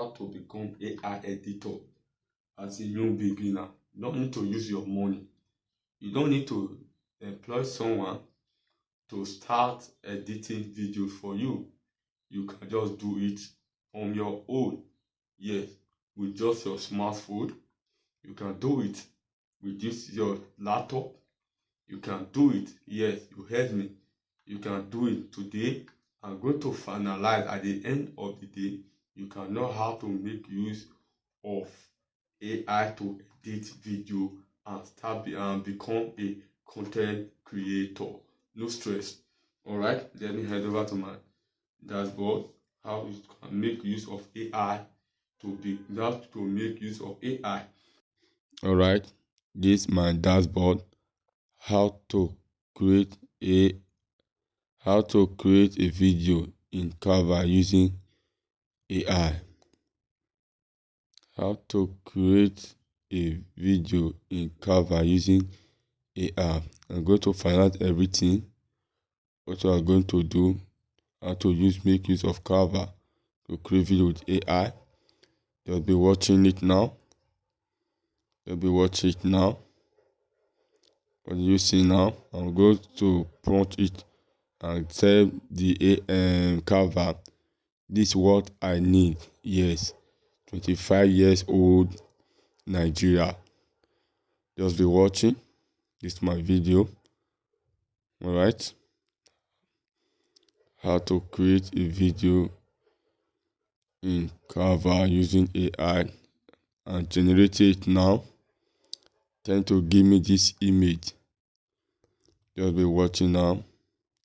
how to become AI editor as a new beginner. You don't need to use your money. You don't need to employ someone to start editing videos for you. You can just do it on your own. Yes, with just your smartphone. You can do it with just your laptop. You can do it. Yes, you heard me. You can do it today. I'm going to finalize at the end of the day. You can know how to make use of AI to edit video and start become a content creator. No stress. Alright, let me head over to my dashboard. How you can make use of AI to make use of AI. Alright, this is my dashboard. How to create a video in Canva using AI. How to create a video in Canva using AI. I'm going to find out everything. What I'm going to do, how to make use of Canva to create video with AI. You'll be watching it now. What do you see now? I'm going to prompt it and tell the Canva, this is what I need. Yes, 25 years old Nigeria. Just be watching. This is my video. Alright. How to create a video in Canva using AI and generate it now. Tend to give me this image. Just be watching now.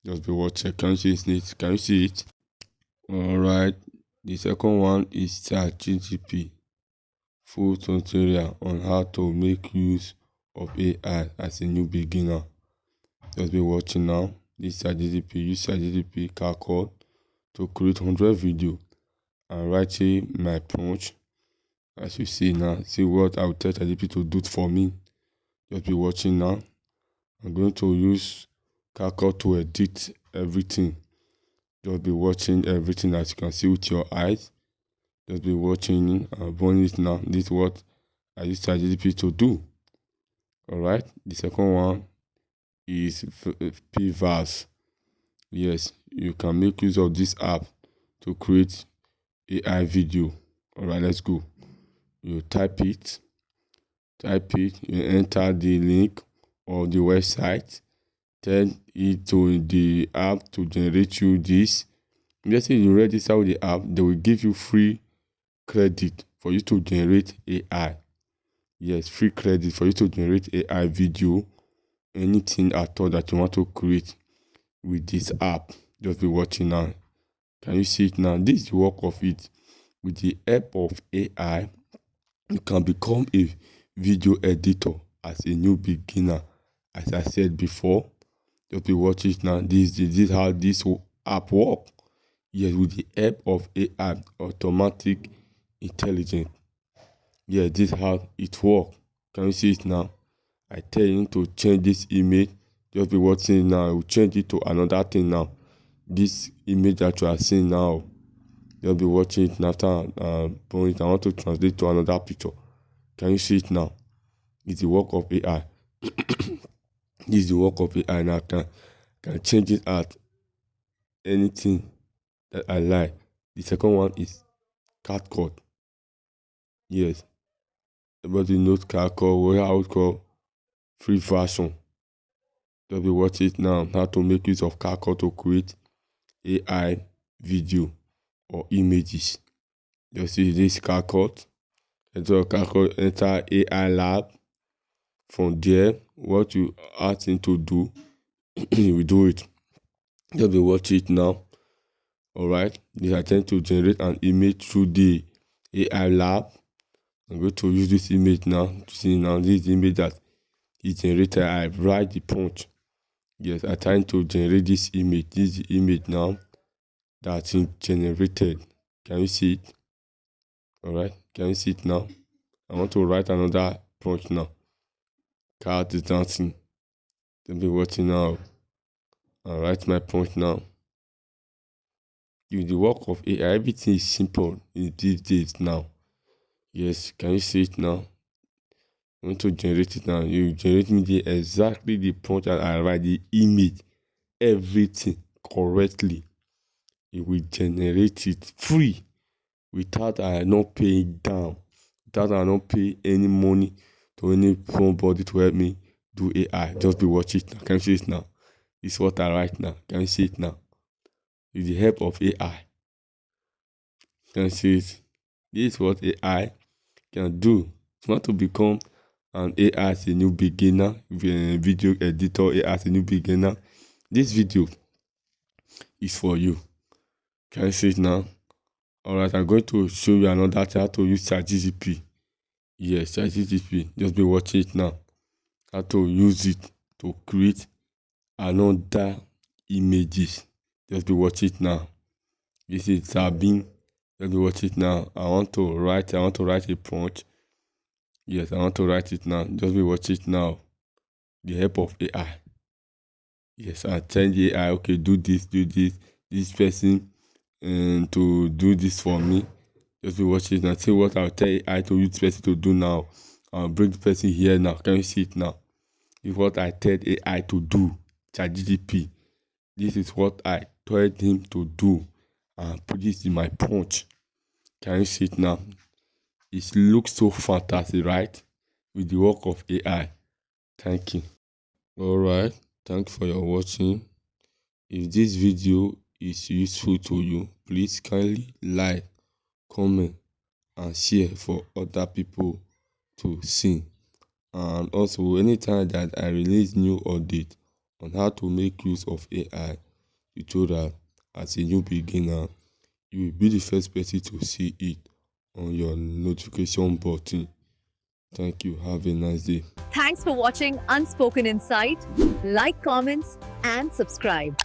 Just be watching. Can you see it? Can you see it? Alright. The second one is ChatGPT. Full tutorial on how to make use of AI as a new beginner. Just be watching now. This ChatGPT. Use ChatGPT calculator to create 100 videos and write my prompt. As you see now, see what I will tell ChatGPT to do for me. Just be watching now. I'm going to use calculator to edit everything. Just be watching everything as you can see with your eyes. Just be watching and run it now. This is what I use ChatGPT to do. Alright. The second one is Pivas. Yes, you can make use of this app to create AI video. Alright, let's go. You type it, you enter the link or the website, tell it to the app to generate you this. Let's say you register with the app, they will give you free credit for you to generate AI. Yes, free credit for you to generate AI video, anything at all that you want to create with this app. Just be watching now. Can you see it now? This is the work of it. With the help of AI, you can become a video editor as a new beginner. As I said before, just be watching it now. This is how this app works. Yes, with the help of AI, automatic intelligence. Yeah, this is how it works. Can you see it now? I tell you to change this image. Just be watching it now. I will change it to another thing now. This image that you are seeing now. Just be watching it, and after putting it, I want to translate to another picture. Can you see it now? It's the work of AI. This is the work of AI, and I can change it at anything that I like. The second one is CapCut. Yes, everybody knows CapCut. How it's called free version. Just be watching it now. How to make use of CapCut to create AI video or images. Just see this CapCut. Enter AI lab. From there, what you ask him to do, we do it. Just be watching it now. Alright. This attempt to generate an image through the AI lab. I'm going to use this image now. To see now this image that is generated. I write the prompt. Yes, I trying to generate this image. This is the image now that's generated. Can you see it? Alright. Can you see it now? I want to write another prompt now. Cat is dancing. Don't be watching now. I'll write my prompt now. With the work of AI, everything is simple in these days now. Yes, can you see it now? I want to generate it now. You generate me exactly the prompt that I write, the image, everything correctly. It will generate it free without I not paying down, without I not pay any money to any somebody to help me do AI. Just be watching it now. Can you see it now? It's what I write now. Can you see it now? With the help of AI. Can you see it? This is what AI can do. If you want to become an AI as a new beginner, video editor AI as a new beginner, this video is for you. Can you see it now? Alright, I'm going to show you another thing how to use ChatGPT. Yes, ChatGPT. Just be watching it now. How to use it to create another images. Just be watching it now. This is Sabine. Just be watching it now. I want to write a prompt. Yes, I want to write it now. Just be watching it now. The help of AI. Yes, I tell the AI, okay, do this, this person, and to do this for me. Just be watching it and see what I'll tell AI to use person to do now. I'll bring the person here now. Can you see it now? This is what I tell AI to do. ChatGPT. This is what I told him to do. And put this in my prompt. Can you see it now? It looks so fantastic, right? With the work of AI. Thank you. Alright, thanks for your watching. If this video is useful to you, please kindly like, comment, and share for other people to see. And also, anytime that I release new update on how to make use of AI tutorial as a new beginner, you will be the first person to see it on your notification button. Thank you. Have a nice day. Thanks for watching Unspoken Insight. Like, comments, and subscribe.